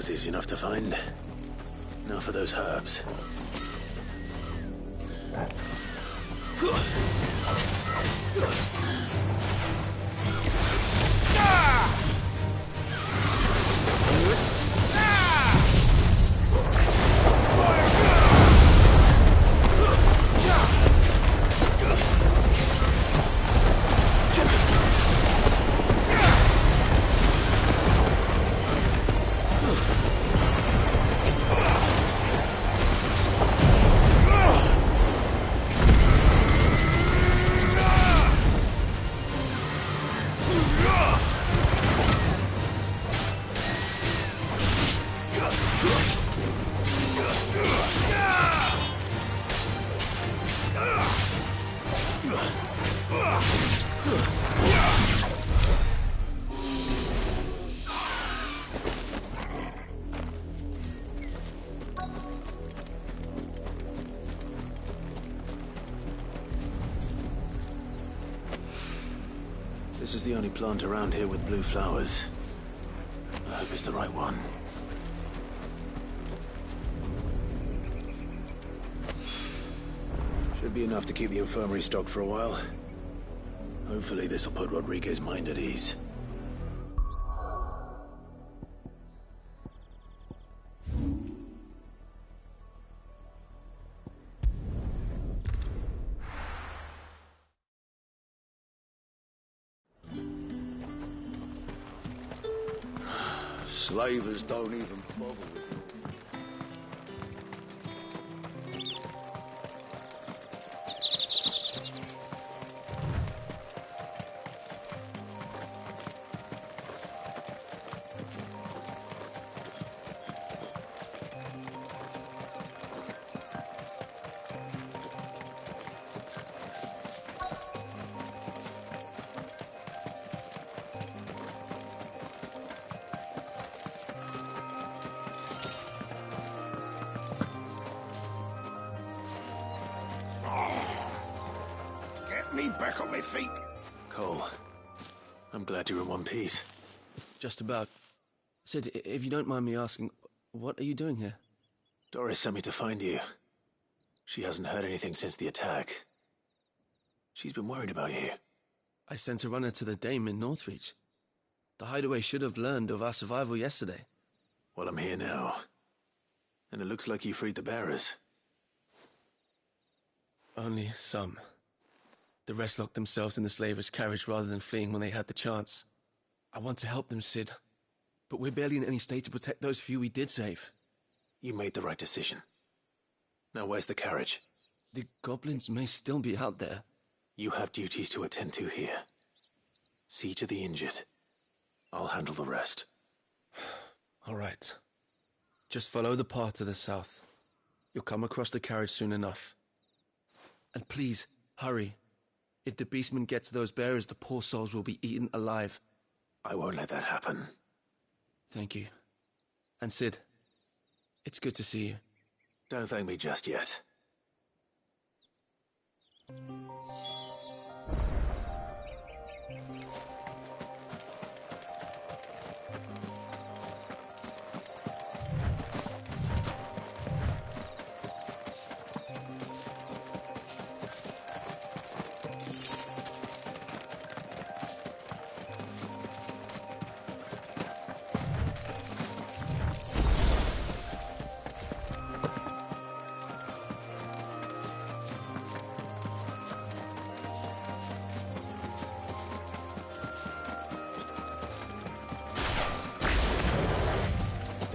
was easy enough to find. Now for those herbs. This is the only plant around here with blue flowers. I hope it's the right one. Should be enough to keep the infirmary stocked for a while. Hopefully this will put Rodriguez's mind at ease. Slavers don't even bother with it. Me back on my feet. Cole, I'm glad you're in one piece. Just about. Sid, if you don't mind me asking, what are you doing here? Doris sent me to find you. She hasn't heard anything since the attack. She's been worried about you. I sent a runner to the Dame in Northreach. The hideaway should have learned of our survival yesterday. Well, I'm here now. And it looks like you freed the bearers. Only some. The rest locked themselves in the slavers' carriage rather than fleeing when they had the chance. I want to help them, Sid. But we're barely in any state to protect those few we did save. You made the right decision. Now where's the carriage? The goblins may still be out there. You have duties to attend to here. See to the injured. I'll handle the rest. All right. Just follow the path to the south. You'll come across the carriage soon enough. And please, hurry. If the beastmen get to those bearers, the poor souls will be eaten alive. I won't let that happen. Thank you. And Sid, it's good to see you. Don't thank me just yet.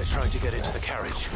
Trying to get into the carriage.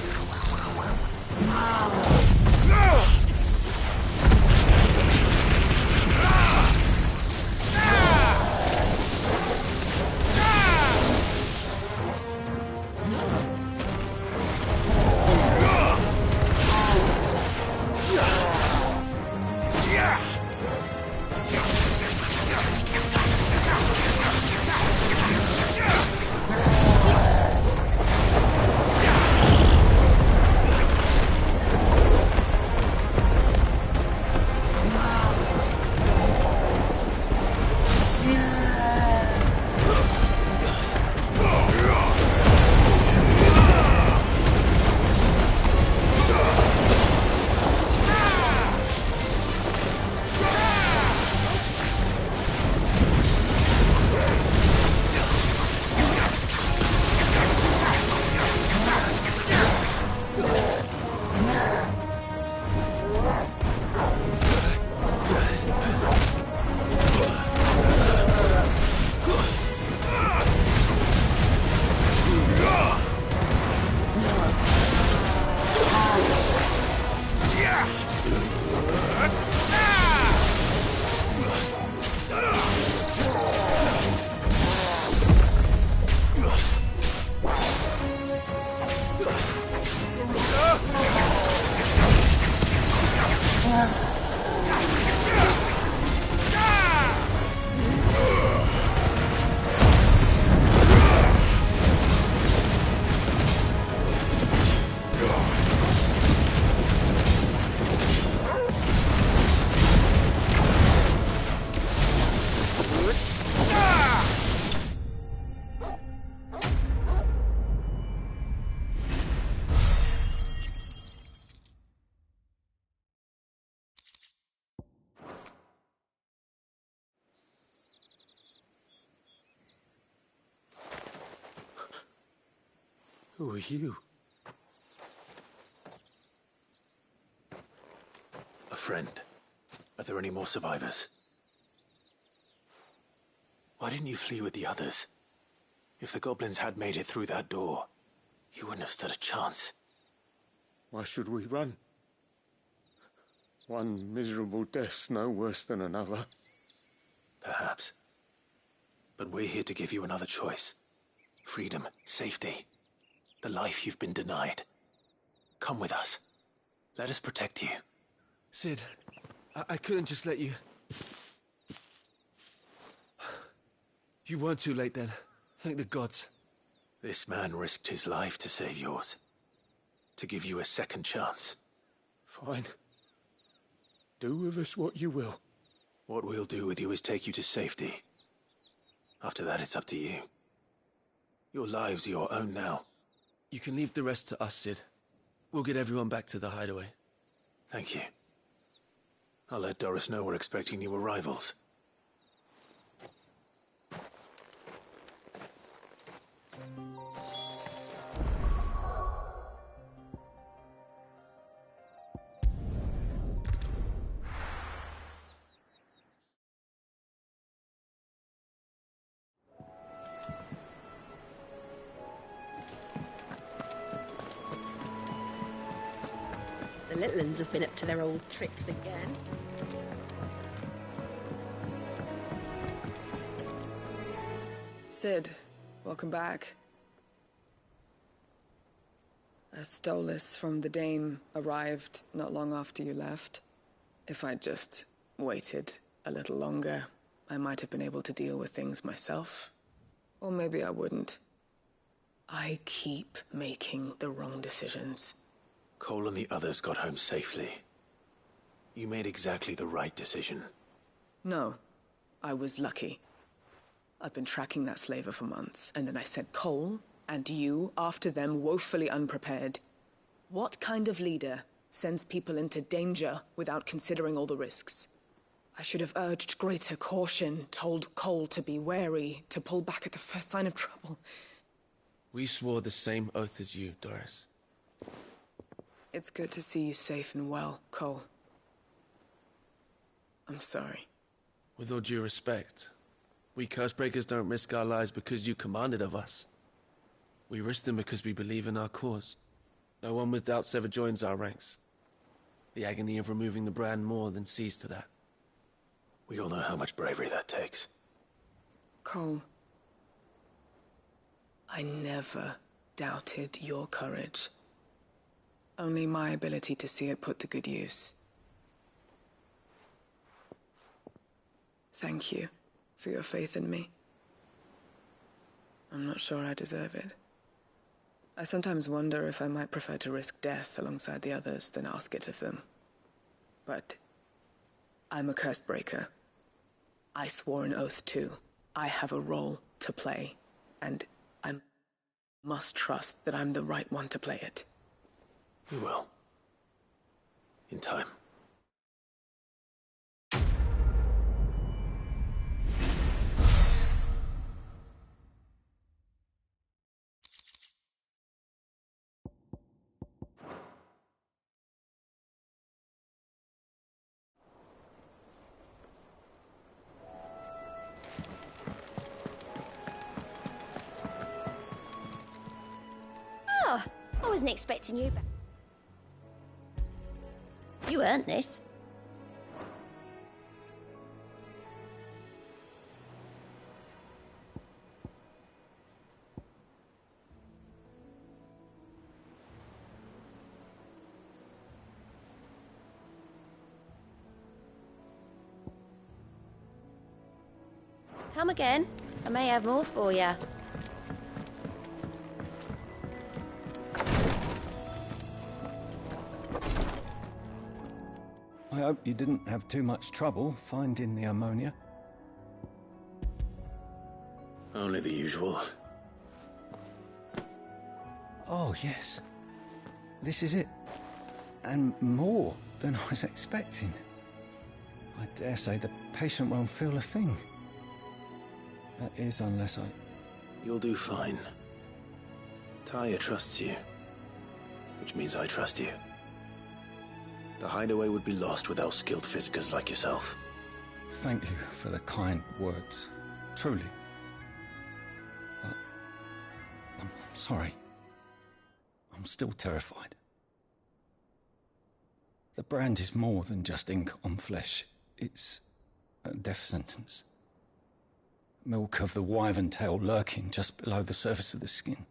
Who are you? A friend. Are there any more survivors? Why didn't you flee with the others? If the goblins had made it through that door, you wouldn't have stood a chance. Why should we run? One miserable death's no worse than another. Perhaps. But we're here to give you another choice. Freedom, safety. The life you've been denied. Come with us. Let us protect you. Cid, I couldn't just let you... You weren't too late then. Thank the gods. This man risked his life to save yours. To give you a second chance. Fine. Do with us what you will. What we'll do with you is take you to safety. After that, it's up to you. Your lives are your own now. You can leave the rest to us, Cid. We'll get everyone back to the hideaway. Thank you. I'll let Doris know we're expecting new arrivals. The little uns have been up to their old tricks again. Cid, welcome back. A Stolas from the Dame arrived not long after you left. If I'd just waited a little longer, I might have been able to deal with things myself. Or maybe I wouldn't. I keep making the wrong decisions. Cole and the others got home safely. You made exactly the right decision. No, I was lucky. I've been tracking that slaver for months, and then I sent Cole and you after them woefully unprepared. What kind of leader sends people into danger without considering all the risks? I should have urged greater caution, told Cole to be wary, to pull back at the first sign of trouble. We swore the same oath as you, Doris. It's good to see you safe and well, Cole. I'm sorry. With all due respect, we Cursebreakers don't risk our lives because you commanded of us. We risk them because we believe in our cause. No one with doubts ever joins our ranks. The agony of removing the brand more than sees to that. We all know how much bravery that takes. Cole, I never doubted your courage. Only my ability to see it put to good use. Thank you for your faith in me. I'm not sure I deserve it. I sometimes wonder if I might prefer to risk death alongside the others than ask it of them. But I'm a Cursebreaker. I swore an oath too. I have a role to play, and I must trust that I'm the right one to play it. You will. In time. Oh, I wasn't expecting you back. You earned this. Come again. I may have more for you. I hope you didn't have too much trouble finding the ammonia. Only the usual. Oh, yes. This is it. And more than I was expecting. I dare say the patient won't feel a thing. That is, unless I... You'll do fine. Tyr trusts you, which means I trust you. The hideaway would be lost without skilled physicers like yourself. Thank you for the kind words. Truly. But... I'm sorry. I'm still terrified. The brand is more than just ink on flesh. It's a death sentence. Milk of the wyvern tail lurking just below the surface of the skin.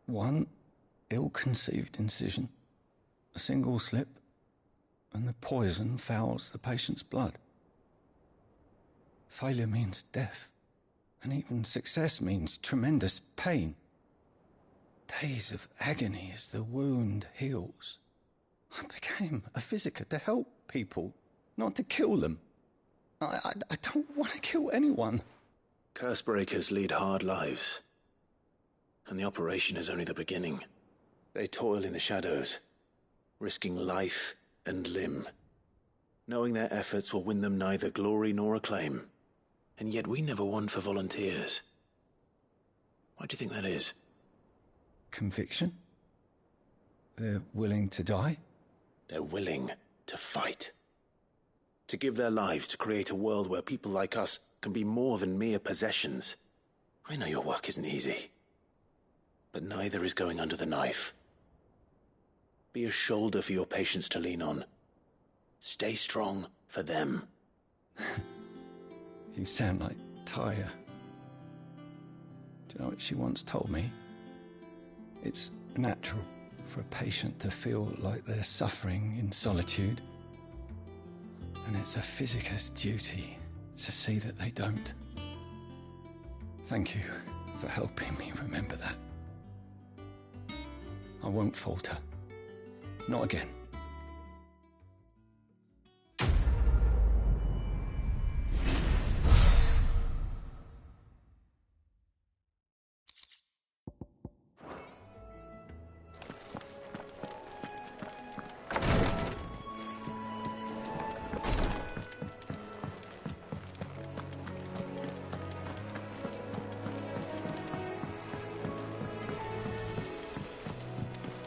One ill-conceived incision, a single slip, and the poison fouls the patient's blood. Failure means death, and even success means tremendous pain. Days of agony as the wound heals. I became a physiker to help people, not to kill them. I don't want to kill anyone. Cursebreakers lead hard lives, and the operation is only the beginning. They toil in the shadows, risking life and limb, knowing their efforts will win them neither glory nor acclaim. And yet we never won for volunteers. Why do you think that is? Conviction? They're willing to die? They're willing to fight. To give their lives to create a world where people like us can be more than mere possessions. I know your work isn't easy, but neither is going under the knife. Be a shoulder for your patients to lean on. Stay strong for them. You sound like Tyr. Do you know what she once told me? It's natural for a patient to feel like they're suffering in solitude. And it's a physiker's duty to see that they don't. Thank you for helping me remember that. I won't falter. Not again.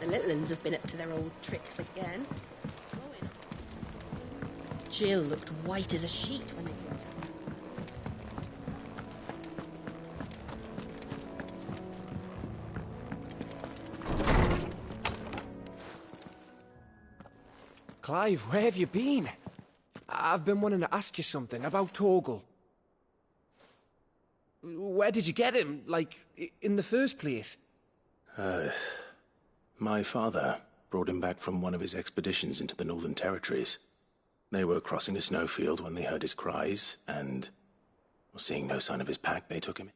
The Littlands have been up to their old tricks again. Jill looked white as a sheet when they brought her. Clive, where have you been? I've been wanting to ask you something about Torgal. Where did you get him, like, in the first place? My father brought him back from one of his expeditions into the Northern Territories. They were crossing a snowfield when they heard his cries, and, seeing no sign of his pack, they took him in.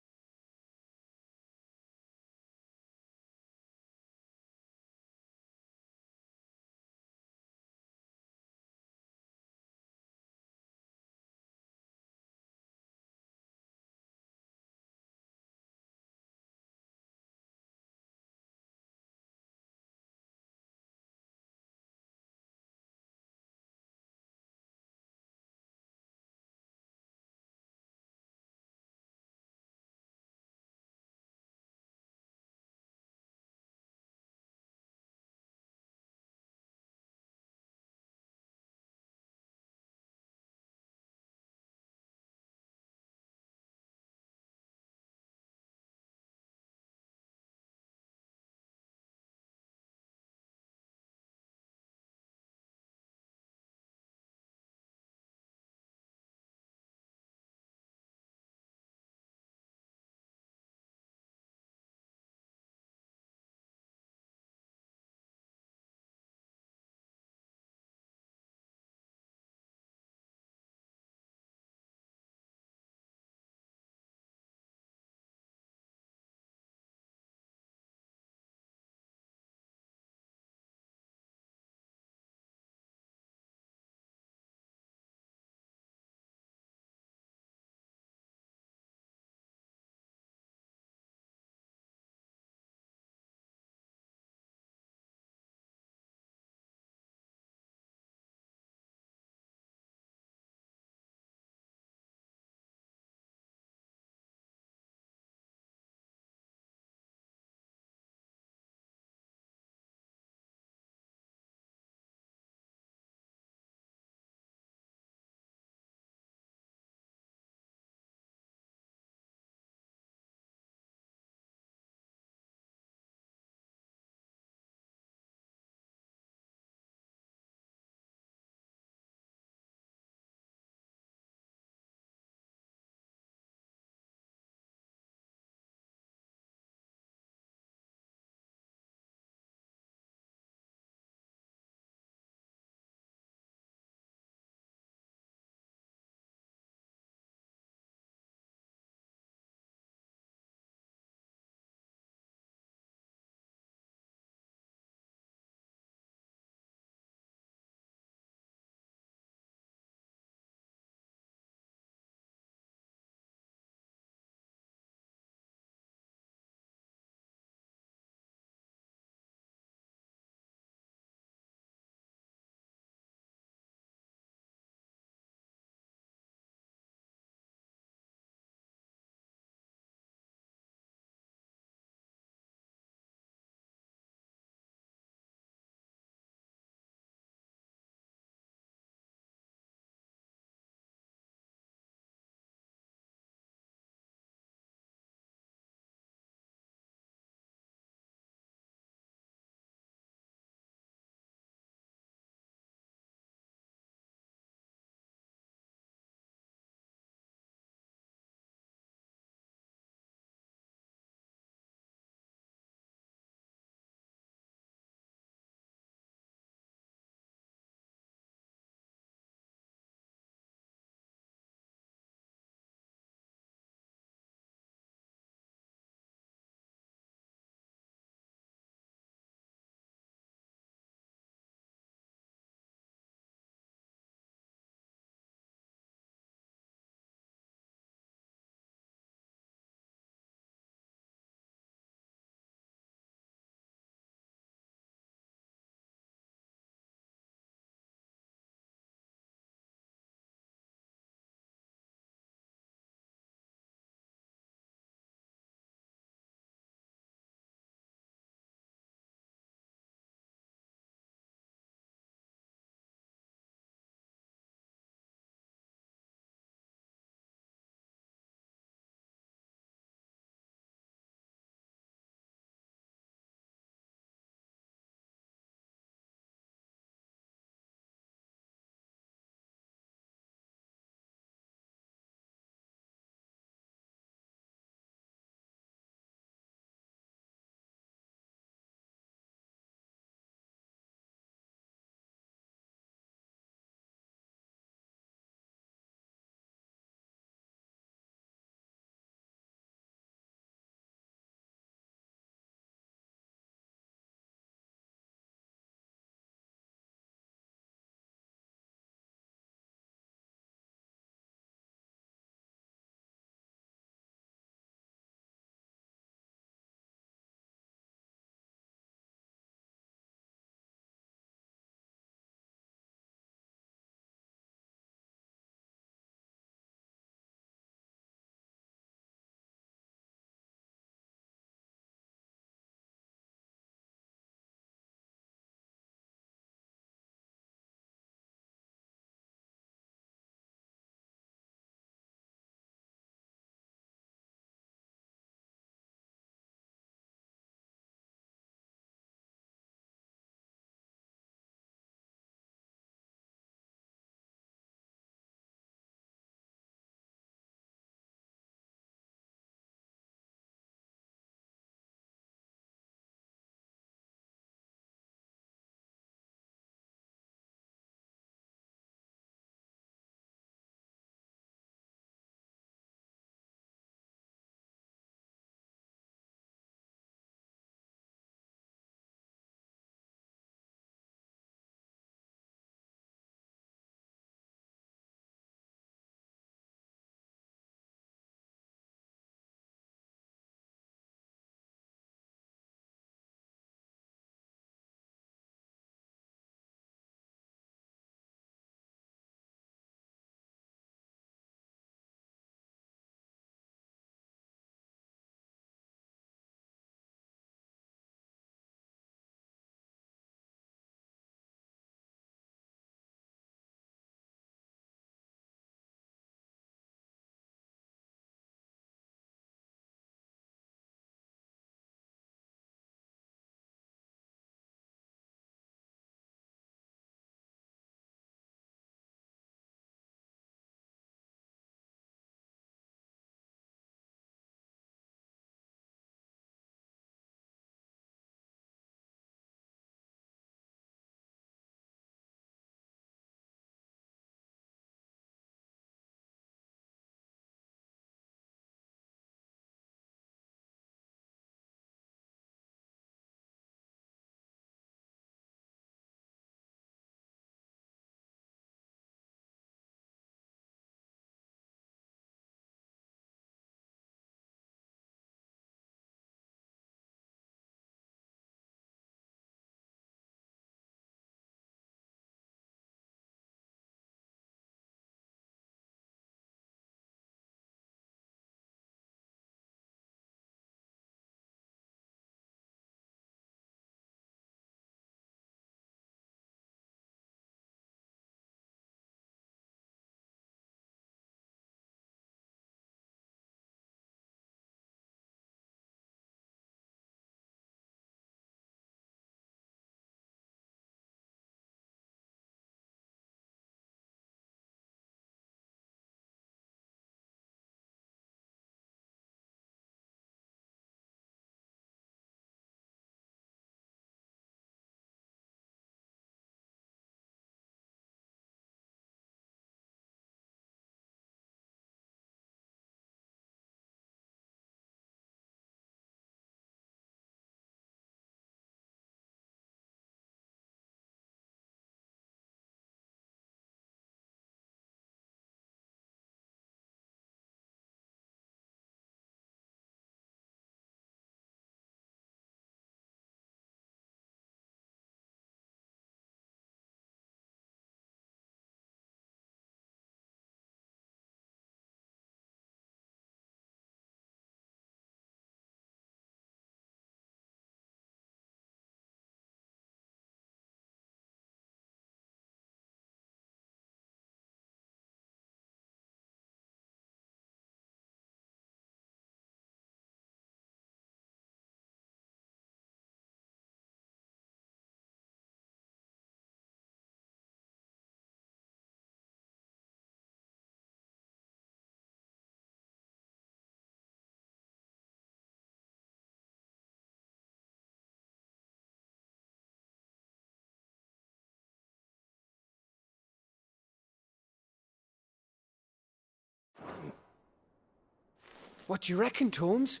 What do you reckon, Torms?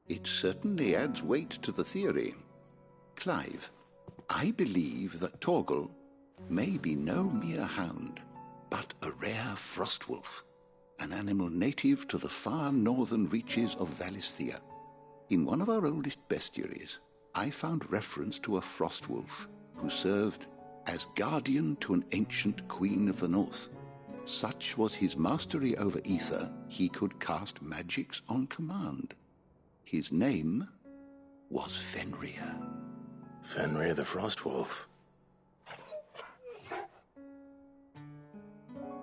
It certainly adds weight to the theory. Clive, I believe that Torgal may be no mere hound, but a rare frostwolf, an animal native to the far northern reaches of Valisthea. In one of our oldest bestiaries, I found reference to a frostwolf who served as guardian to an ancient queen of the north. Such was his mastery over ether, he could cast magics on command. His name was Fenrir. Fenrir the Frostwolf.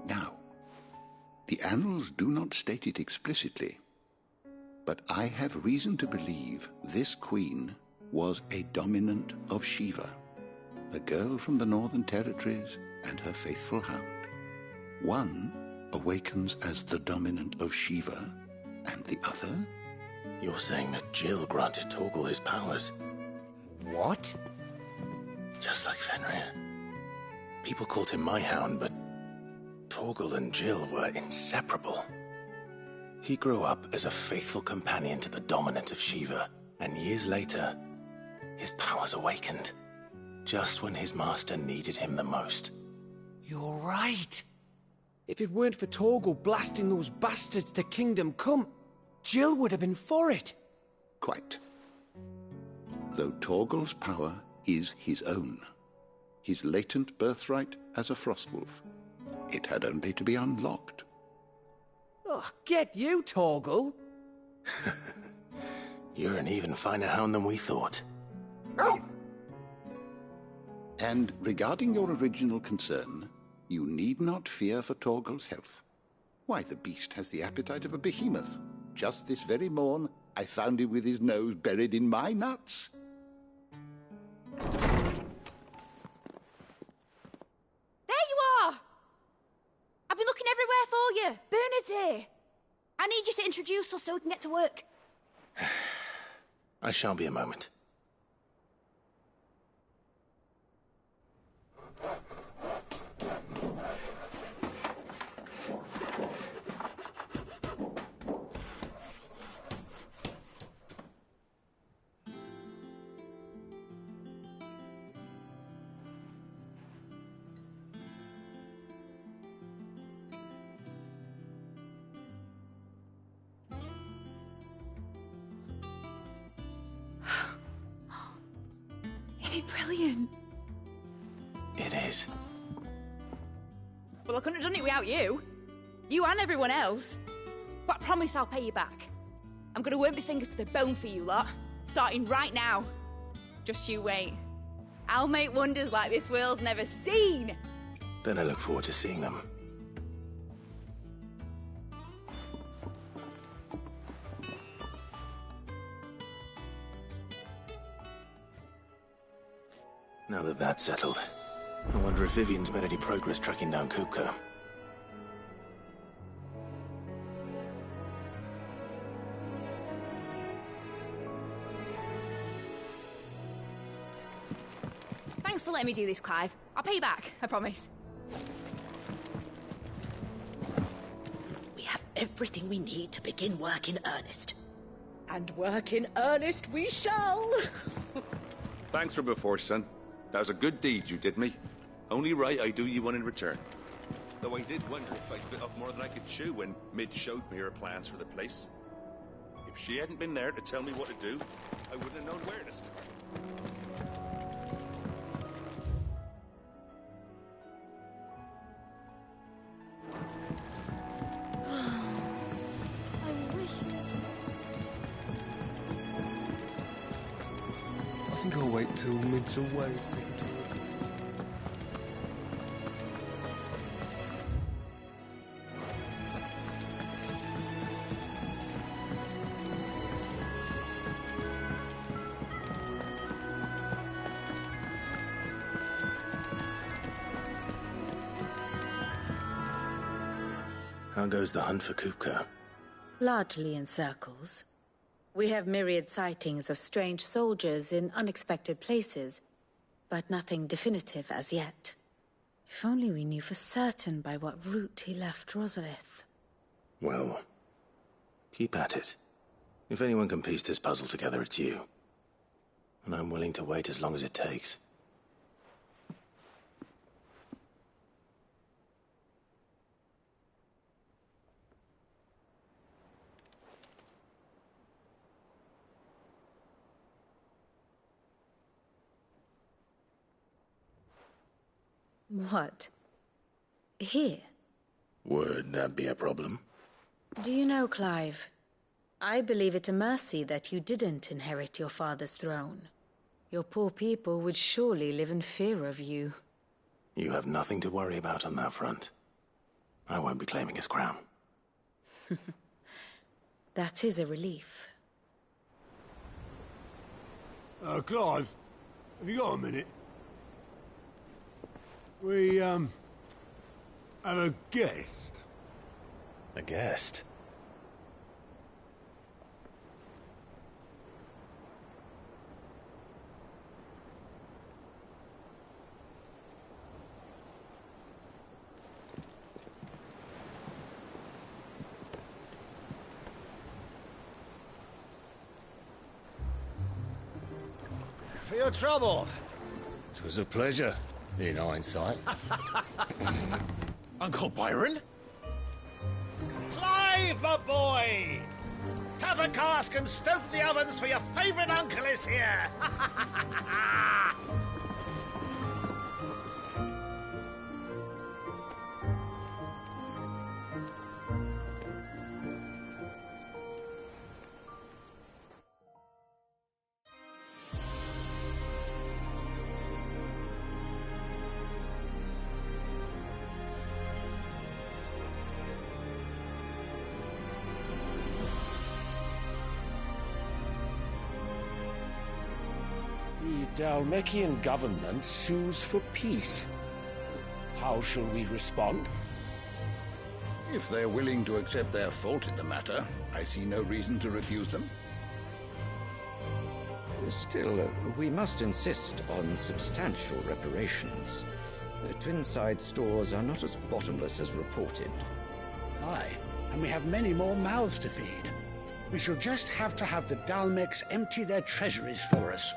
Now, the annals do not state it explicitly, but I have reason to believe this queen was a dominant of Shiva, a girl from the Northern Territories and her faithful hound. One awakens as the dominant of Shiva, and the other... You're saying that Jill granted Torgal his powers? What? Just like Fenrir. People called him my hound, but Torgal and Jill were inseparable. He grew up as a faithful companion to the dominant of Shiva, and years later, his powers awakened, just when his master needed him the most. You're right. If it weren't for Torgal blasting those bastards to Kingdom Come, Jill would have been for it. Quite. Though Torgal's power is his own, his latent birthright as a Frostwolf, it had only to be unlocked. Oh, get you, Torgal! You're an even finer hound than we thought. And regarding your original concern, you need not fear for Torgal's health. Why, the beast has the appetite of a behemoth. Just this very morn, I found him with his nose buried in my nuts. There you are! I've been looking everywhere for you. Bernard's here. I need you to introduce us so we can get to work. I shall be a moment. Brilliant. It is. Well, I couldn't have done it without you. You and everyone else. But I promise I'll pay you back. I'm gonna work my fingers to the bone for you lot, starting right now. Just you wait. I'll make wonders like this world's never seen. Then I look forward to seeing them. Now that that's settled, I wonder if Vivian's made any progress tracking down Kupka. Thanks for letting me do this, Clive. I'll pay you back, I promise. We have everything we need to begin work in earnest. And work in earnest we shall! Thanks for before, son. That was a good deed you did me. Only right I do you one in return. Though I did wonder if I'd bit off more than I could chew when Mid showed me her plans for the place. If she hadn't been there to tell me what to do, I wouldn't have known where to start. I think I'll wait till Mid's away to take a tour with me. How goes the hunt for Kupka? Largely in circles. We have myriad sightings of strange soldiers in unexpected places, but nothing definitive as yet. If only we knew for certain by what route he left Rosalith. Well, Keep at it. If anyone can piece this puzzle together, it's you. And I'm willing to wait as long as it takes. What? Here? Would that be a problem? Do you know, Clive, I believe it a mercy that you didn't inherit your father's throne. Your poor people would surely live in fear of you. You have nothing to worry about on that front. I won't be claiming his crown. That is a relief. Clive, have you got a minute? We, have a guest. A guest? For your trouble. It was a pleasure, in hindsight. Uncle Byron? Clive, my boy! Tap a cask and stoke the ovens, for your favourite uncle is here! The Dhalmekian government sues for peace. How shall we respond? If they're willing to accept their fault in the matter, I see no reason to refuse them. Still, we must insist on substantial reparations. The Twinside stores are not as bottomless as reported. Aye, and we have many more mouths to feed. We shall just have to have the Dhalmeks empty their treasuries for us.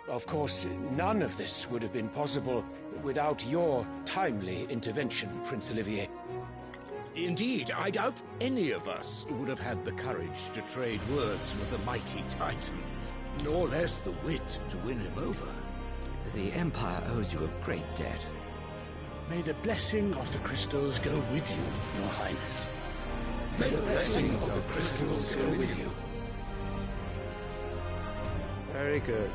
Of course, none of this would have been possible without your timely intervention, Prince Olivier. Indeed, I doubt any of us would have had the courage to trade words with the mighty Titan, nor less the wit to win him over. The Empire owes you a great debt. May the blessing of the crystals go with you, Your Highness. May the blessing of the crystals go with you. Very good.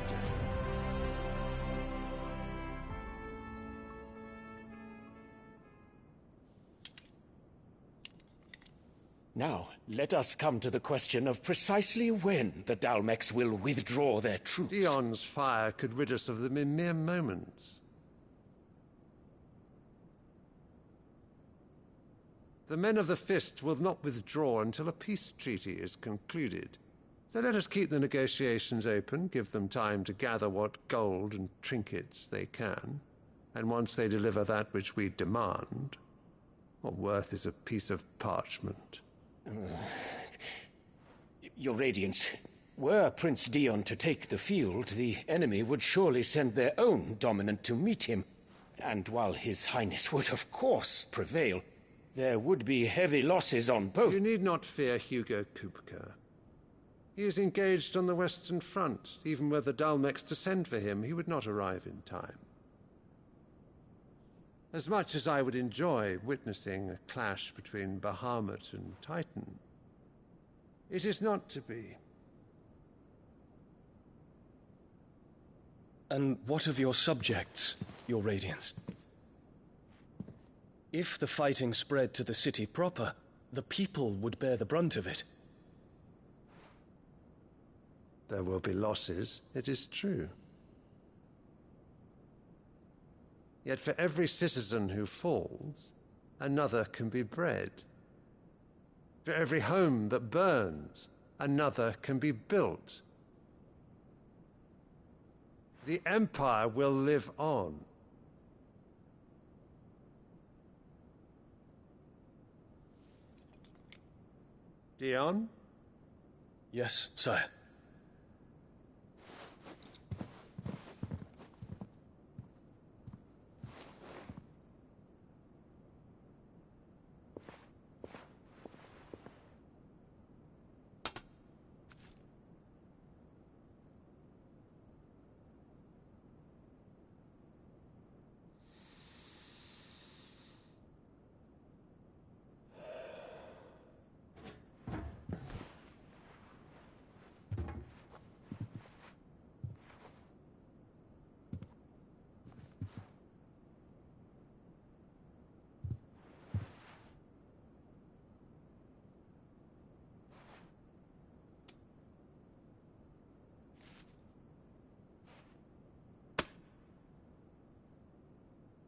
Now, let us come to the question of precisely when the Dhalmeks will withdraw their troops. Dion's fire could rid us of them in mere moments. The men of the Fist will not withdraw until a peace treaty is concluded. So let us keep the negotiations open, give them time to gather what gold and trinkets they can, and once they deliver that which we demand, what worth is a piece of parchment? Your Radiance, were Prince Dion to take the field, the enemy would surely send their own dominant to meet him. And while His Highness would of course prevail, there would be heavy losses on both. You need not fear Hugo Kupka. He is engaged on the Western Front. Even were the Dhalmeks to send for him, he would not arrive in time. As much as I would enjoy witnessing a clash between Bahamut and Titan, it is not to be. And what of your subjects, Your Radiance? If the fighting spread to the city proper, the people would bear the brunt of it. There will be losses, it is true. Yet for every citizen who falls, another can be bred. For every home that burns, another can be built. The Empire will live on. Dion? Yes, sire.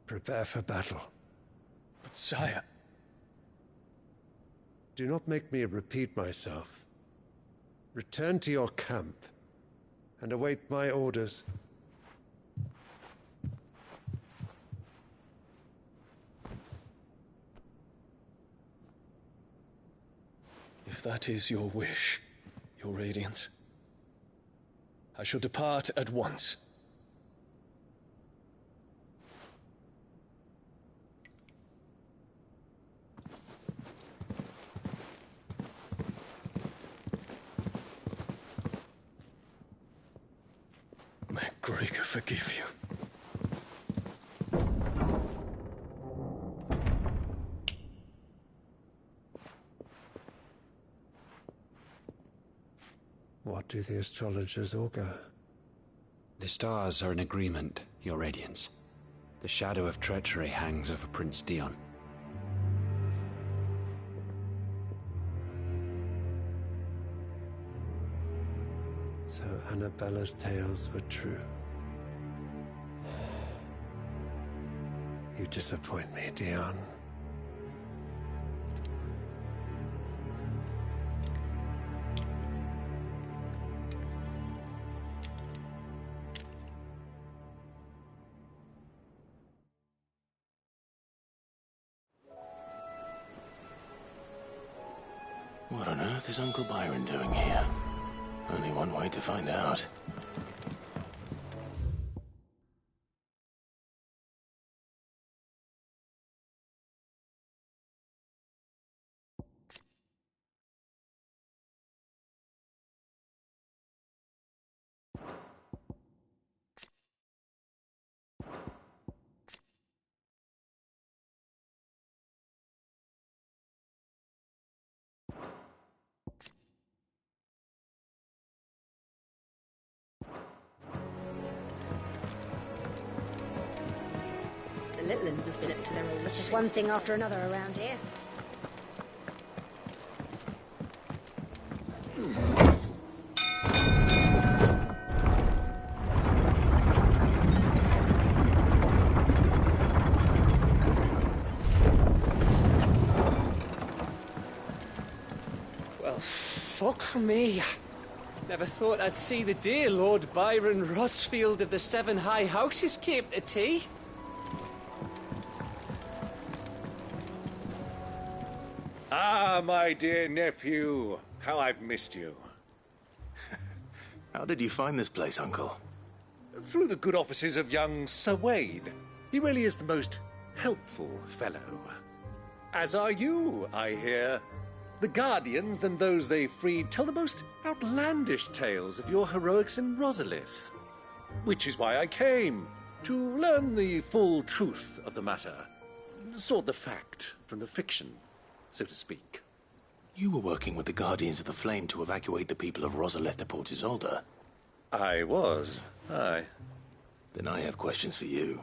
Prepare for battle. But sire... Do not make me repeat myself. Return to your camp and await my orders. If that is your wish, your Radiance, I shall depart at once. May Gregor forgive you. What do the astrologers augur? The stars are in agreement, Your Radiance. The shadow of treachery hangs over Prince Dion. So Annabella's tales were true. You disappoint me, Dion. What on earth is Uncle Byron doing here? Only one way to find out. The Litlands have been up to their old... It's just one thing after another around here. Well, fuck me. Never thought I'd see the dear Lord Byron Rosfield of the Seven High Houses came to tea. Ah, my dear nephew. How I've missed you. How did you find this place, Uncle? Through the good offices of young Sir Wade. He really is the most helpful fellow. As are you, I hear. The Guardians and those they freed tell the most outlandish tales of your heroics in Rosalith. Which is why I came, to learn the full truth of the matter. Sort the fact from the fiction, so to speak. You were working with the Guardians of the Flame to evacuate the people of Rosalith to Port Isolde. I was, aye. Then I have questions for you.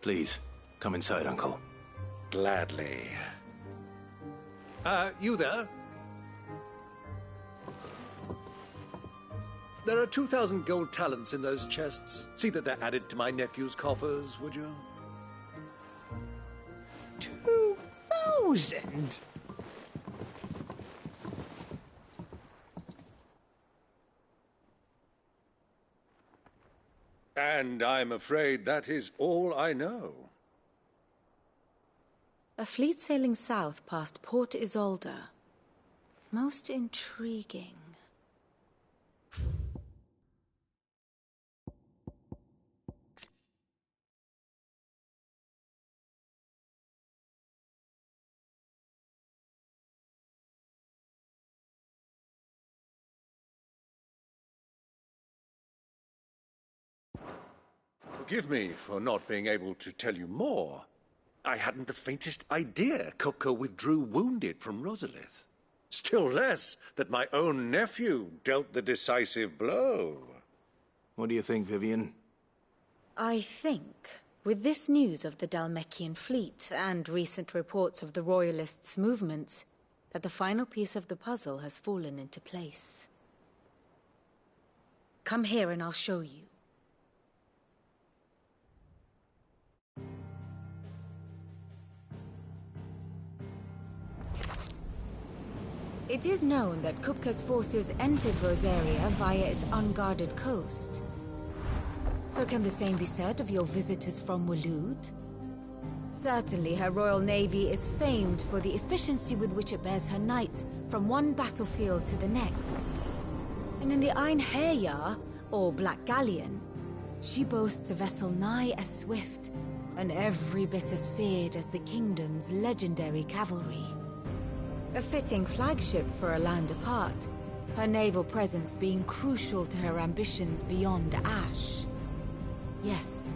Please, come inside, Uncle. Gladly. You there? There are 2,000 gold talents in those chests. See that they're added to my nephew's coffers, would you? 2,000? And I'm afraid that is all I know. A fleet sailing south past Port Isolde. Most intriguing. Forgive me for not being able to tell you more. I hadn't the faintest idea Kupka withdrew wounded from Rosalith. Still less that my own nephew dealt the decisive blow. What do you think, Vivian? I think, with this news of the Dhalmekian fleet and recent reports of the Royalists' movements, that the final piece of the puzzle has fallen into place. Come here and I'll show you. It is known that Kupka's forces entered Rosaria via its unguarded coast. So can the same be said of your visitors from Waloed? Certainly her Royal Navy is famed for the efficiency with which it bears her knights from one battlefield to the next. And in the Einherjar, or Black Galleon, she boasts a vessel nigh as swift and every bit as feared as the kingdom's legendary cavalry. A fitting flagship for a land apart, her naval presence being crucial to her ambitions beyond Ash. Yes,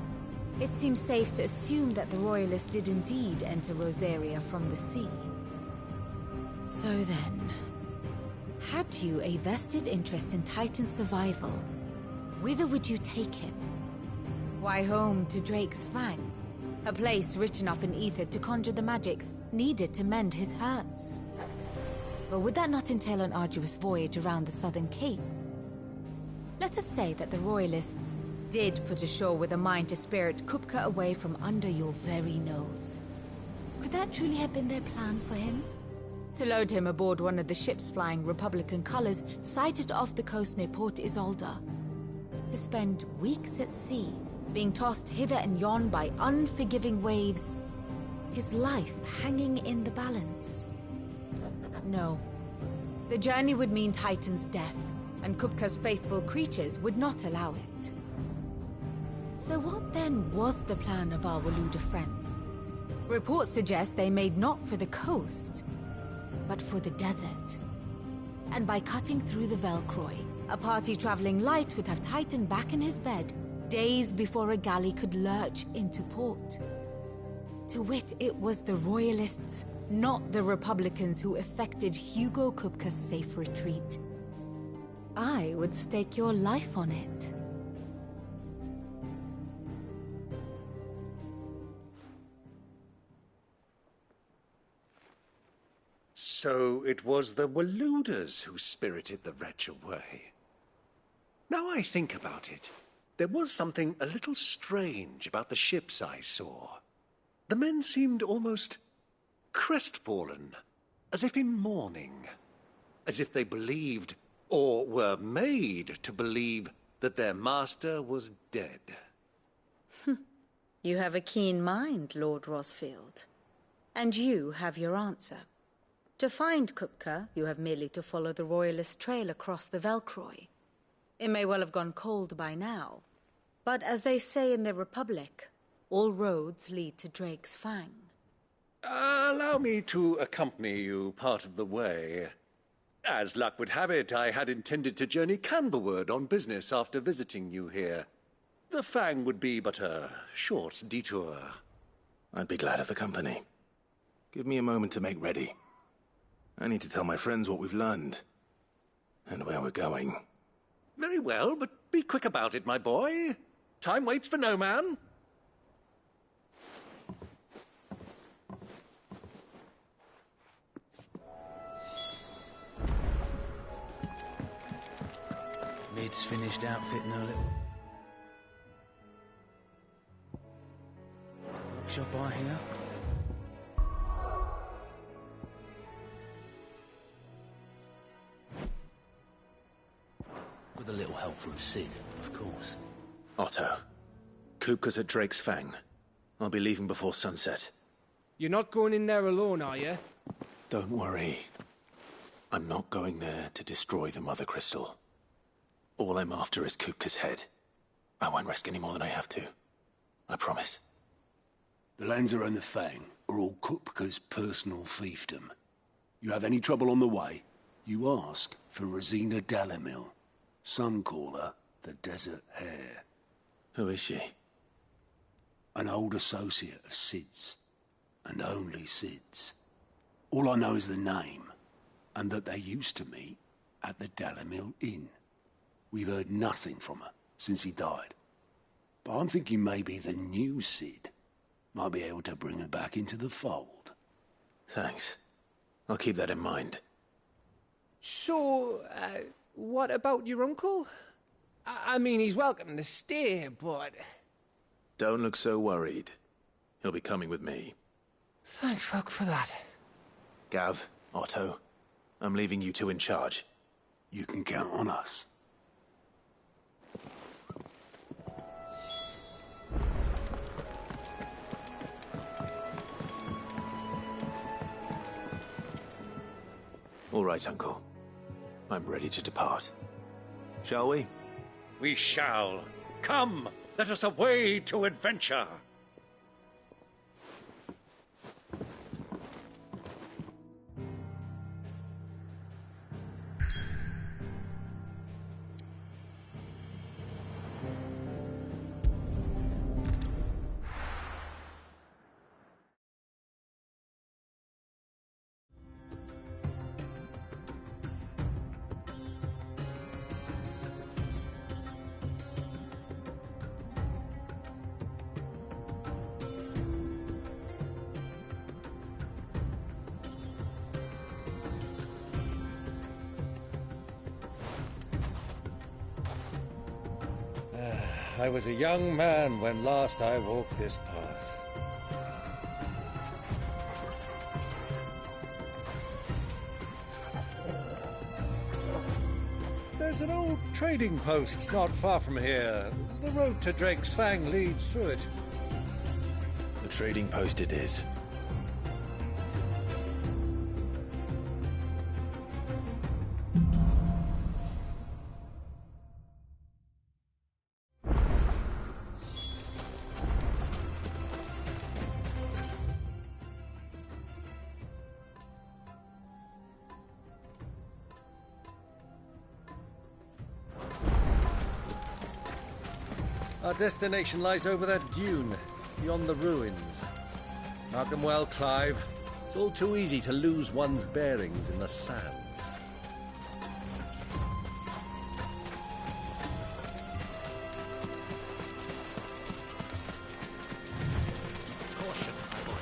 it seems safe to assume that the Royalists did indeed enter Rosaria from the sea. So then, had you a vested interest in Titan's survival, whither would you take him? Why, home to Drake's Fang, a place rich enough in ether to conjure the magics needed to mend his hurts. But would that not entail an arduous voyage around the southern cape? Let us say that the Royalists did put ashore with a mind to spirit Kupka away from under your very nose. Could that truly have been their plan for him? To load him aboard one of the ships flying Republican colors sighted off the coast near Port Isolde? To spend weeks at sea, being tossed hither and yon by unforgiving waves, his life hanging in the balance? No. The journey would mean Titan's death, and Kupka's faithful creatures would not allow it. So what then was the plan of our Waluda friends? Reports suggest they made not for the coast, but for the desert. And by cutting through the Velcroy, a party traveling light would have Titan back in his bed days before a galley could lurch into port. To wit, it was the Royalists, not the Republicans, who effected Hugo Kupka's safe retreat. I would stake your life on it. So it was the Waludas who spirited the wretch away. Now I think about it, there was something a little strange about the ships I saw. The men seemed almost crestfallen, as if in mourning, as if they believed, or were made to believe, that their master was dead. You have a keen mind, Lord Rosfield. And you have your answer. To find Kupka, you have merely to follow the Royalist trail across the Velcroy. It may well have gone cold by now, but as they say in the Republic, all roads lead to Drake's Fang. Allow me to accompany you part of the way. As luck would have it, I had intended to journey Canberward on business after visiting you here. The Fang would be but a short detour. I'd be glad of the company. Give me a moment to make ready. I need to tell my friends what we've learned, and where we're going. Very well, but be quick about it, my boy. Time waits for no man. Lid's finished outfitting her little bookshop, I hear. With a little help from Sid, of course. Otto, Kupka's at Drake's Fang. I'll be leaving before sunset. You're not going in there alone, are you? Don't worry. I'm not going there to destroy the Mother Crystal. All I'm after is Kupka's head. I won't risk any more than I have to. I promise. The Lanza and the Fang are all Kupka's personal fiefdom. You have any trouble on the way, you ask for Rosina Dalimil. Some call her the Desert Hare. Who is she? An old associate of Sid's, and only Sid's. All I know is the name, and that they used to meet at the Dalimil Inn. We've heard nothing from her since he died. But I'm thinking maybe the new Sid might be able to bring her back into the fold. Thanks. I'll keep that in mind. So, what about your uncle? I mean, he's welcome to stay, but... Don't look so worried. He'll be coming with me. Thank fuck for that. Gav, Otto, I'm leaving you two in charge. You can count on us. All right, Uncle. I'm ready to depart. Shall we? We shall. Come, let us away to adventure. I was a young man when last I walked this path. There's an old trading post not far from here. The road to Drake's Fang leads through it. The trading post it is. Our destination lies over that dune, beyond the ruins. Mark them well, Clive. It's all too easy to lose one's bearings in the sands. Caution, my boy.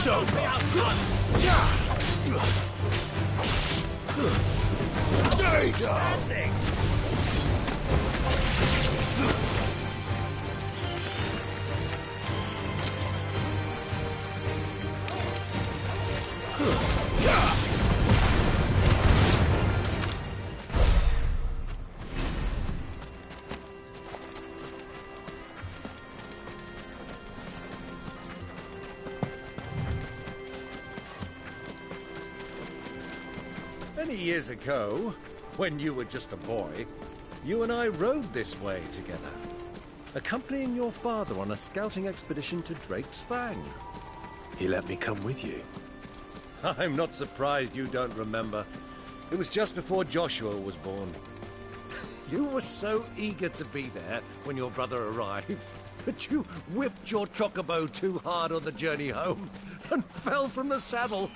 Show me Stay down! Many years ago, when you were just a boy, you and I rode this way together, accompanying your father on a scouting expedition to Drake's Fang. He let me come with you. I'm not surprised you don't remember. It was just before Joshua was born. You were so eager to be there when your brother arrived that you whipped your chocobo too hard on the journey home and fell from the saddle.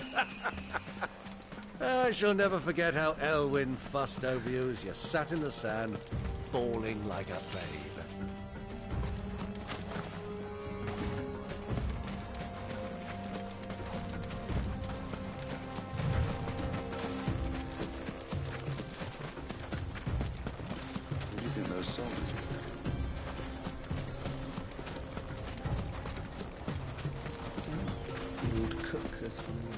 I shall never forget how Elwyn fussed over you as you sat in the sand, bawling like a babe. What do you think those soldiers were? The old cook has found them.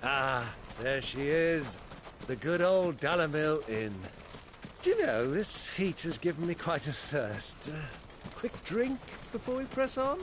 Ah, there she is. The good old Dalamil Inn. Do you know, this heat has given me quite a thirst. Quick drink before we press on?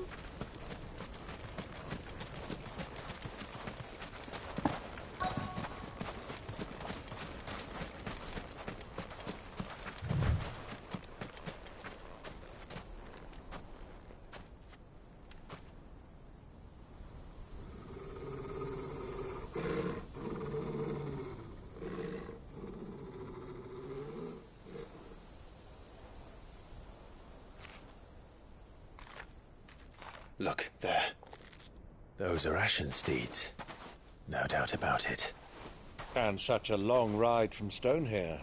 Look, there. Those are Ashen steeds. No doubt about it. And such a long ride from Stonehair.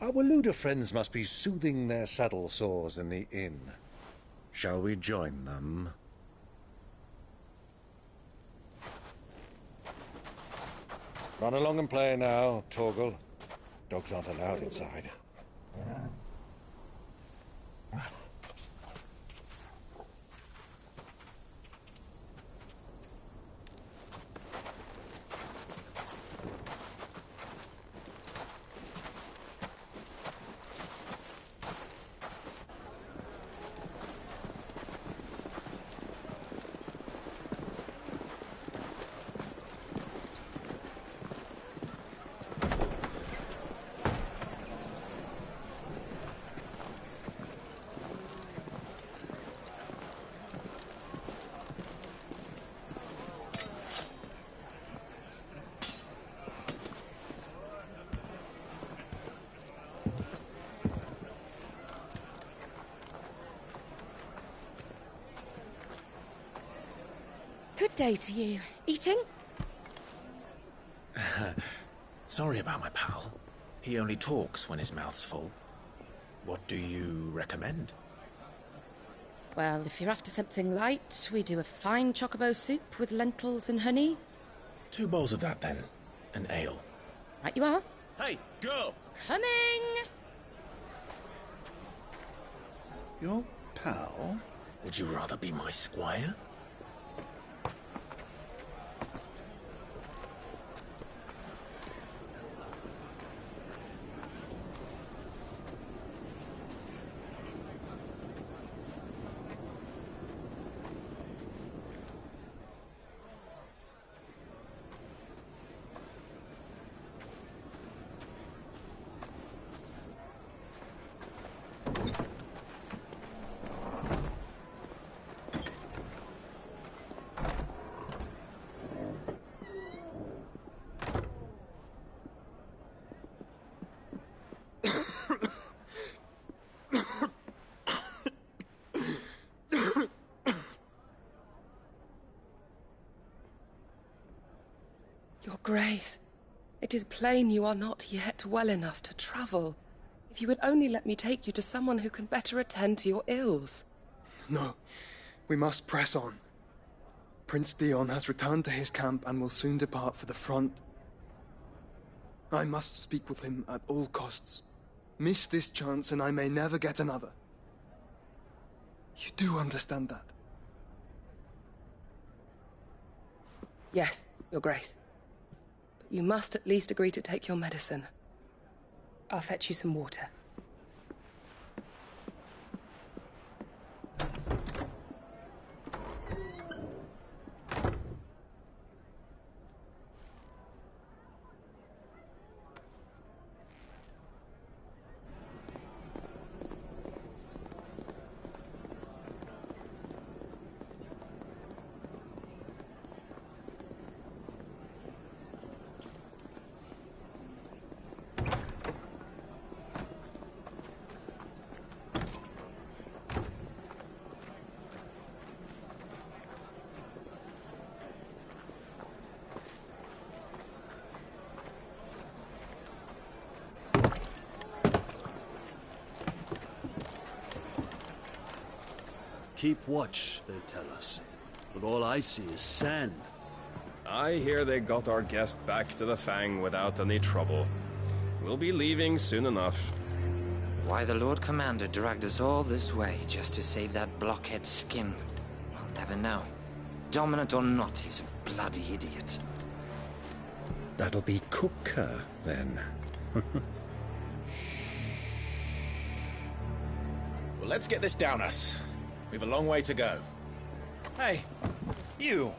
Our Waluda friends must be soothing their saddle sores in the inn. Shall we join them? Run along and play now, Torgal. Dogs aren't allowed inside. Good day to you. Eating? Sorry about my pal. He only talks when his mouth's full. What do you recommend? Well, if you're after something light, we do a fine chocobo soup with lentils and honey. 2 bowls of that, then. An ale. Right you are. Hey, girl! Coming! Your pal? Would you rather be my squire? Your Grace, it is plain you are not yet well enough to travel. If you would only let me take you to someone who can better attend to your ills. No, we must press on. Prince Dion has returned to his camp and will soon depart for the front. I must speak with him at all costs. Miss this chance and I may never get another. You do understand that? Yes, Your Grace. But you must at least agree to take your medicine. I'll fetch you some water. Keep watch, they tell us. But all I see is sand. I hear they got our guest back to the Fang without any trouble. We'll be leaving soon enough. Why the Lord Commander dragged us all this way just to save that blockhead's skin, I'll never know. Dominant or not, he's a bloody idiot. That'll be Kupka, then. Well, let's get this down us. We've a long way to go. Hey, you!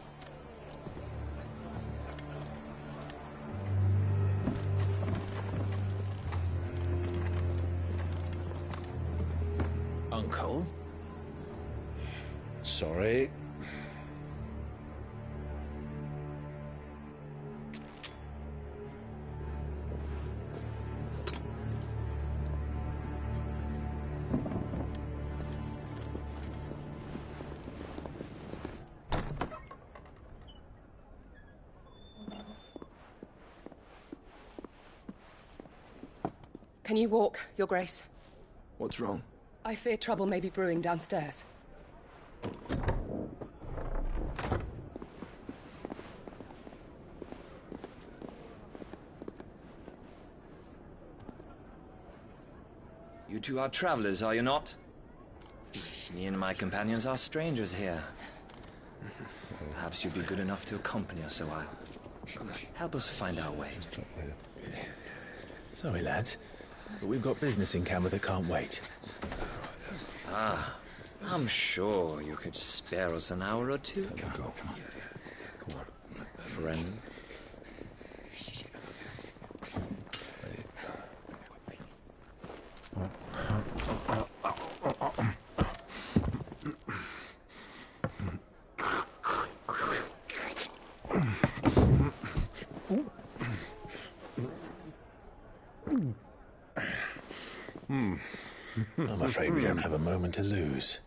Uncle? Sorry. Can you walk, Your Grace? What's wrong? I fear trouble may be brewing downstairs. You two are travelers, are you not? Me and my companions are strangers here. Perhaps you'd be good enough to accompany us a while. Help us find our way. Sorry, lads, but we've got business in Camber that can't wait. Ah, I'm sure you could spare us an hour or two. Come on. Friend. I'm afraid we don't have a moment to lose.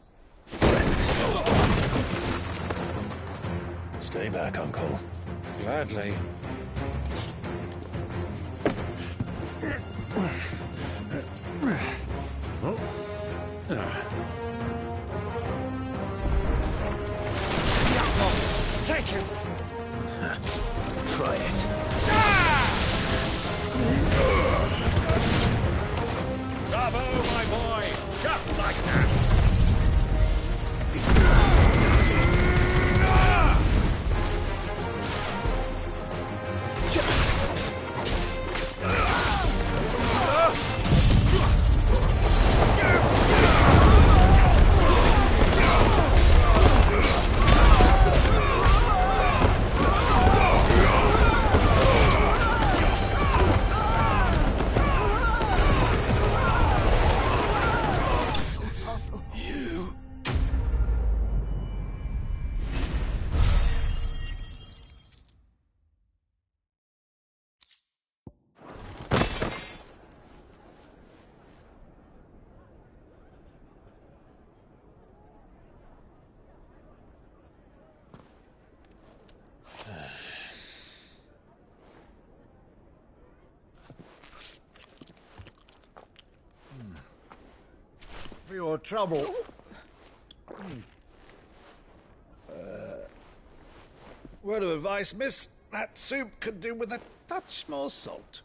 Stay back, Uncle. Gladly. Thank you! Try it. Bravo, my boy! Just like that! For your trouble. Word of advice, miss. That soup could do with a touch more salt.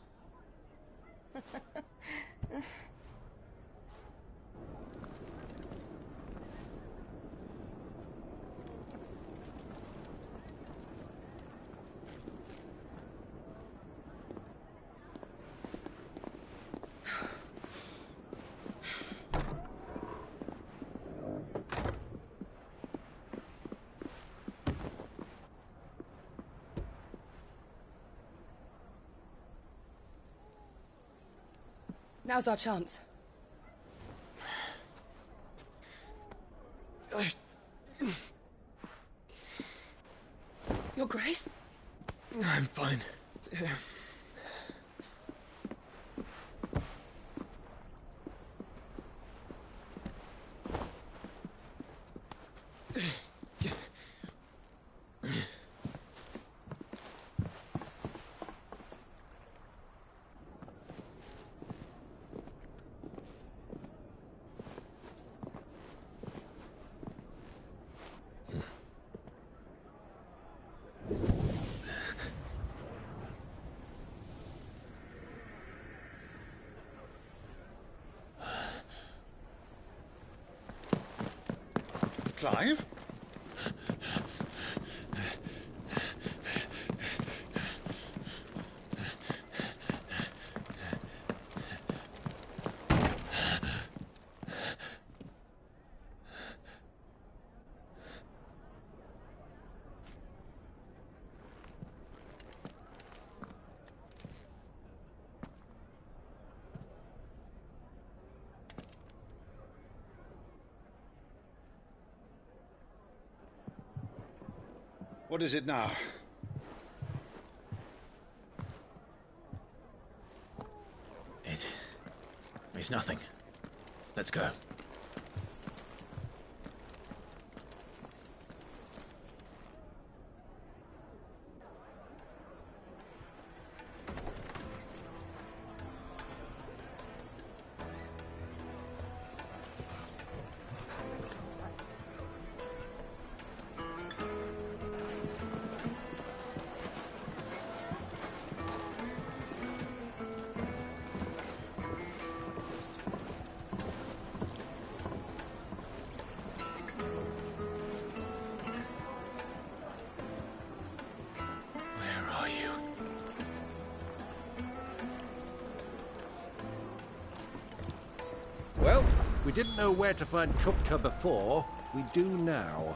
Now's our chance. Your Grace? I'm fine. Clive? What is it now? It's nothing. Let's go. Well, we didn't know where to find Kupka before. We do now.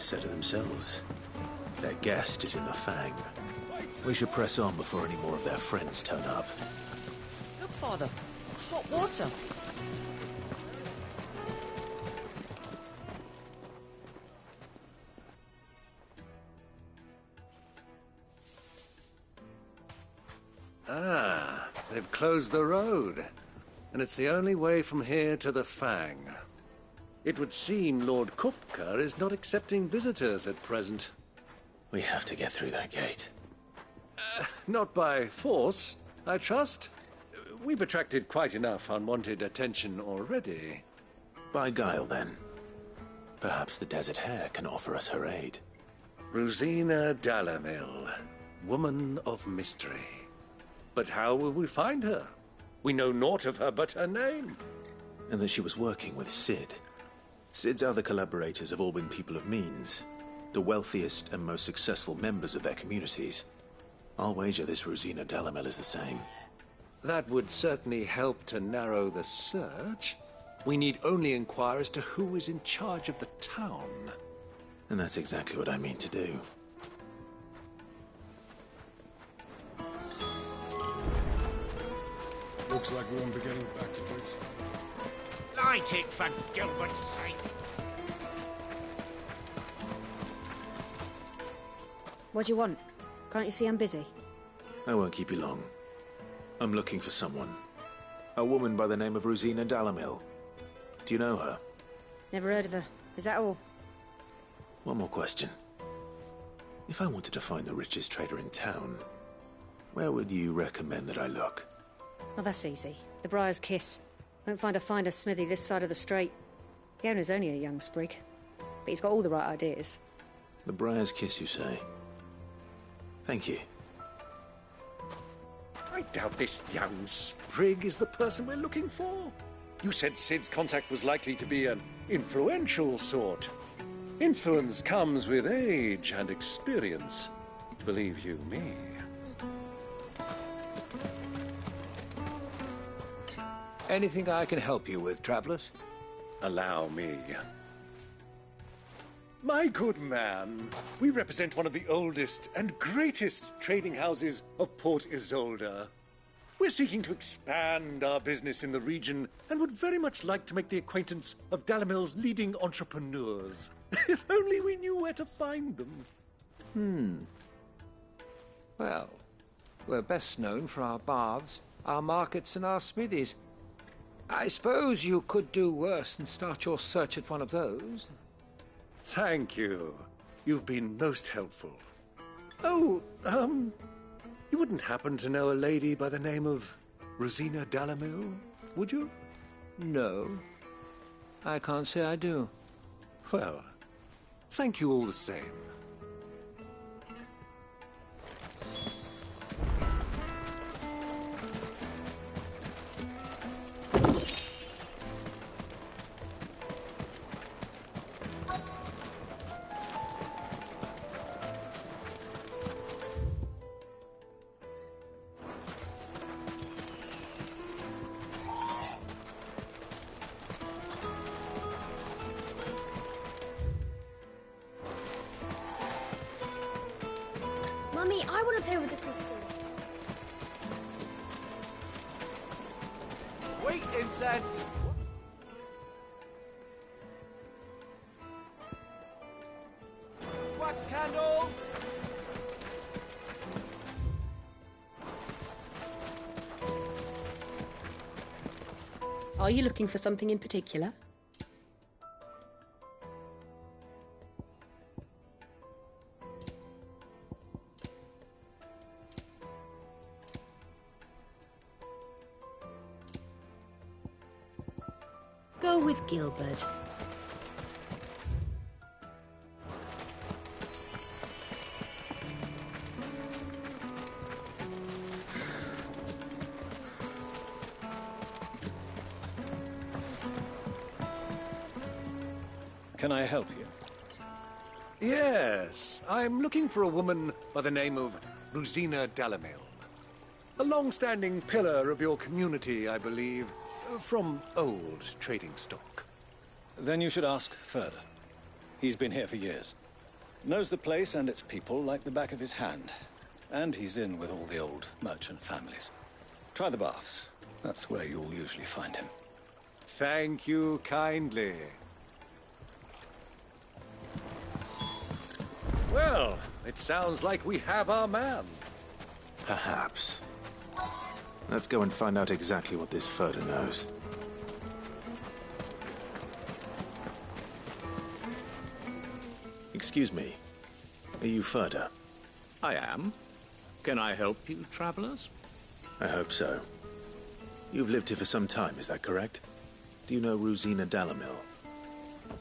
said it themselves. Their guest is in the Fang. We should press on before any more of their friends turn up. Look, Father. Hot water. Ah, they've closed the road. And it's the only way from here to the Fang. It would seem Lord Kupka is not accepting visitors at present. We have to get through that gate. Not by force, I trust. We've attracted quite enough unwanted attention already. By guile, then. Perhaps the Desert Hare can offer us her aid. Rosina Dalamil, woman of mystery. But how will we find her? We know naught of her but her name. And that she was working with Cid. Cid's other collaborators have all been people of means, the wealthiest and most successful members of their communities. I'll wager this Rosina Dalamil is the same. That would certainly help to narrow the search. We need only inquire as to who is in charge of the town. And that's exactly what I mean to do. Looks like we won't be getting back to Driggs. Light it for Gilbert's sake. What do you want? Can't you see I'm busy? I won't keep you long. I'm looking for someone. A woman by the name of Rosina Dalamil. Do you know her? Never heard of her. Is that all? One more question. If I wanted to find the richest trader in town, where would you recommend that I look? Well, that's easy. The Briar's Kiss. Won't find a finer smithy this side of the strait. The owner's only a young sprig, but he's got all the right ideas. The Briar's Kiss, you say? Thank you. I doubt this young sprig is the person we're looking for. You said Cid's contact was likely to be an influential sort. Influence comes with age and experience. Believe you me. Anything I can help you with, travelers? Allow me. My good man, we represent one of the oldest and greatest trading houses of Port Isolde. We're seeking to expand our business in the region and would very much like to make the acquaintance of Dalamil's leading entrepreneurs. If only we knew where to find them. Well, we're best known for our baths, our markets, and our smithies. I suppose you could do worse than start your search at one of those. Thank you. You've been most helpful. Oh, you wouldn't happen to know a lady by the name of Rosina Dalamil, would you? No. I can't say I do. Well, thank you all the same. Mummy, I want to play with the crystal. Wait, incense! Wax candles! Are you looking for something in particular? Go with Gilbert. Can I help you? Yes, I'm looking for a woman by the name of Rosina Dalamil. A long-standing pillar of your community, I believe, from old trading stock. Then you should ask Ferda. He's been here for years. Knows the place and its people like the back of his hand. And he's in with all the old merchant families. Try the baths. That's where you'll usually find him. Thank you kindly. Well, it sounds like we have our man. Perhaps. Let's go and find out exactly what this Ferda knows. Excuse me. Are you Ferda? I am. Can I help you, travelers? I hope so. You've lived here for some time, is that correct? Do you know Rosina Dalamil?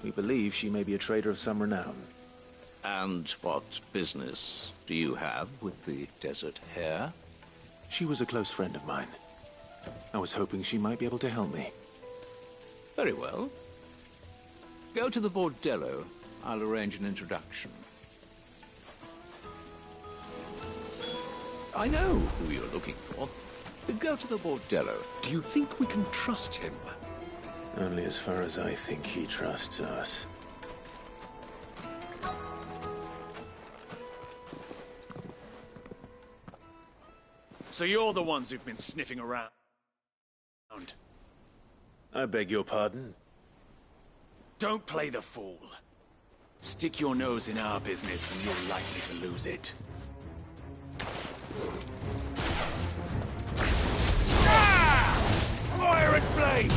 We believe she may be a trader of some renown. And what business do you have with the Desert Hare? She was a close friend of mine. I was hoping she might be able to help me. Very well. Go to the Bordello. I'll arrange an introduction. I know who you're looking for. Go to the Bordello. Do you think we can trust him? Only as far as I think he trusts us. So you're the ones who've been sniffing around? I beg your pardon? Don't play the fool. Stick your nose in our business and you're likely to lose it. Fire and flame!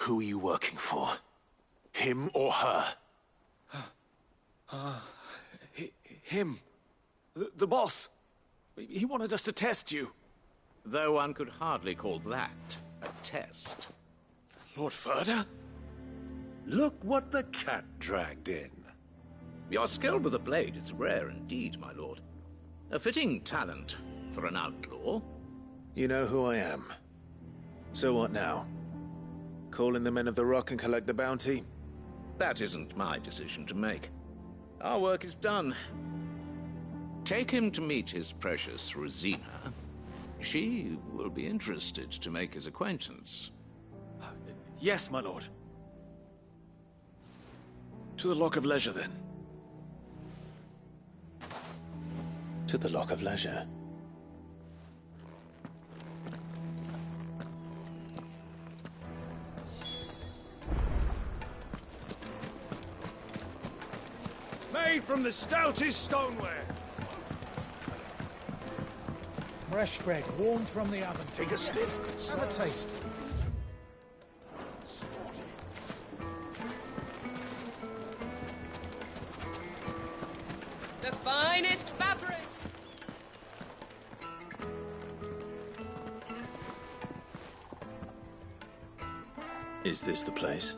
Who are you working for? Him or her? Him. The boss. He wanted us to test you. Though one could hardly call that a test. Lord Ferda? Look what the cat dragged in. Your skill with the blade is rare indeed, my lord. A fitting talent for an outlaw. You know who I am. So what now? Call in the Men of the Rock and collect the bounty? That isn't my decision to make. Our work is done. Take him to meet his precious Rosina. She will be interested to make his acquaintance. Yes, my lord. To the Lock of Leisure, then. To the Lock of Leisure. Made from the stoutest stoneware. Fresh bread, warm from the oven. Take a sniff. Have a taste. The finest fabric. Is this the place?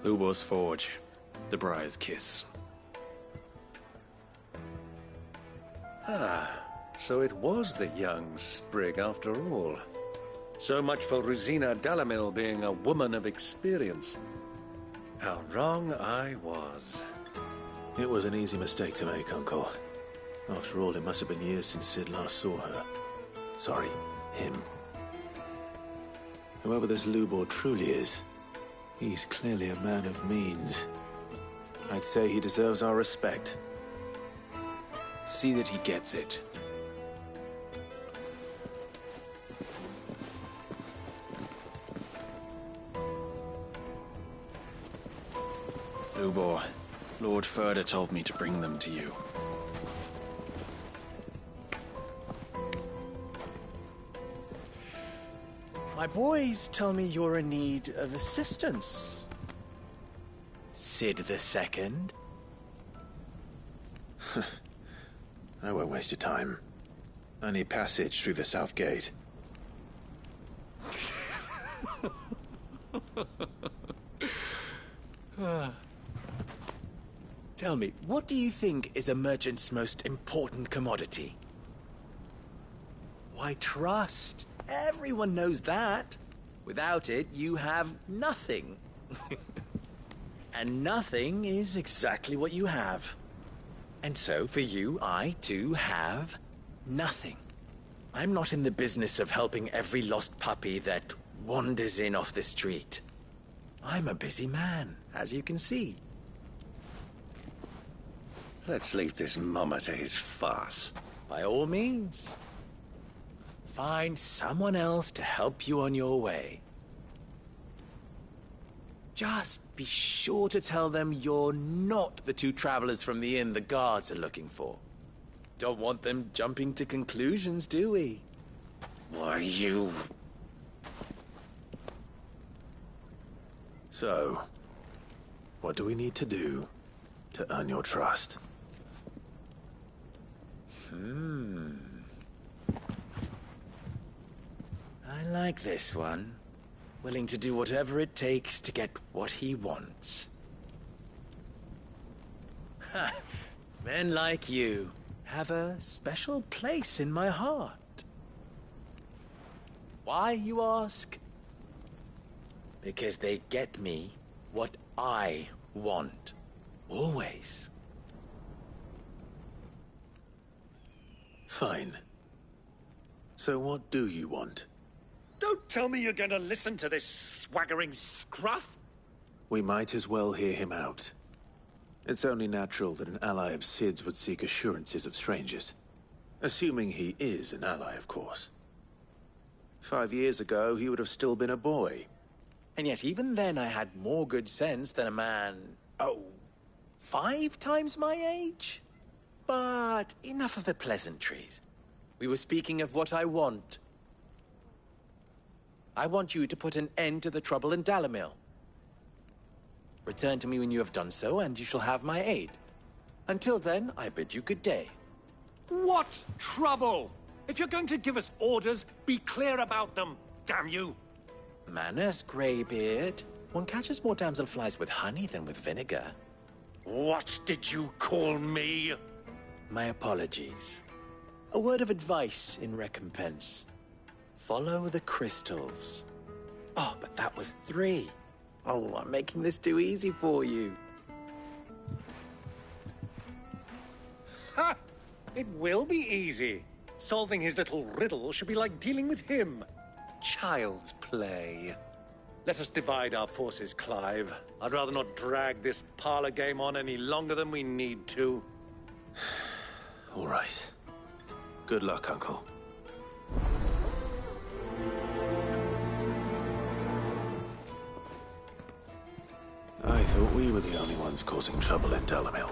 Lubos Forge. The Briar's Kiss. Ah, so it was the young sprig after all. So much for Rosina Dalamil being a woman of experience. How wrong I was. It was an easy mistake to make, Uncle. After all, it must have been years since Sid last saw her. Sorry, him. Whoever this Lubor truly is, he's clearly a man of means. I'd say he deserves our respect. See that he gets it. Lubor, Lord Furder told me to bring them to you. My boys tell me you're in need of assistance. Sid II? I won't waste your time. I need passage through the south gate. Tell me, what do you think is a merchant's most important commodity? Why, trust. Everyone knows that. Without it, you have nothing. And nothing is exactly what you have. And so, for you, I, too, have nothing. I'm not in the business of helping every lost puppy that wanders in off the street. I'm a busy man, as you can see. Let's leave this mummer to his farce. By all means. Find someone else to help you on your way. Just be sure to tell them you're not the two travelers from the inn the guards are looking for. Don't want them jumping to conclusions, do we? Why, you... So, what do we need to do to earn your trust? I like this one. Willing to do whatever it takes to get what he wants. Ha! Men like you have a special place in my heart. Why, you ask? Because they get me what I want. Always. Fine. So what do you want? Don't tell me you're going to listen to this swaggering scruff! We might as well hear him out. It's only natural that an ally of Sid's would seek assurances of strangers. Assuming he is an ally, of course. 5 years ago, he would have still been a boy. And yet even then I had more good sense than a man, 5 times my age? But enough of the pleasantries. We were speaking of what I want. I want you to put an end to the trouble in Dalamil. Return to me when you have done so, and you shall have my aid. Until then, I bid you good day. What trouble? If you're going to give us orders, be clear about them, damn you! Manners, Greybeard. One catches more damselflies with honey than with vinegar. What did you call me? My apologies. A word of advice in recompense. Follow the crystals. Oh, but that was 3. Oh, I'm making this too easy for you. Ha! It will be easy. Solving his little riddle should be like dealing with him. Child's play. Let us divide our forces, Clive. I'd rather not drag this parlor game on any longer than we need to. All right. Good luck, Uncle. I thought we were the only ones causing trouble in Dalamil.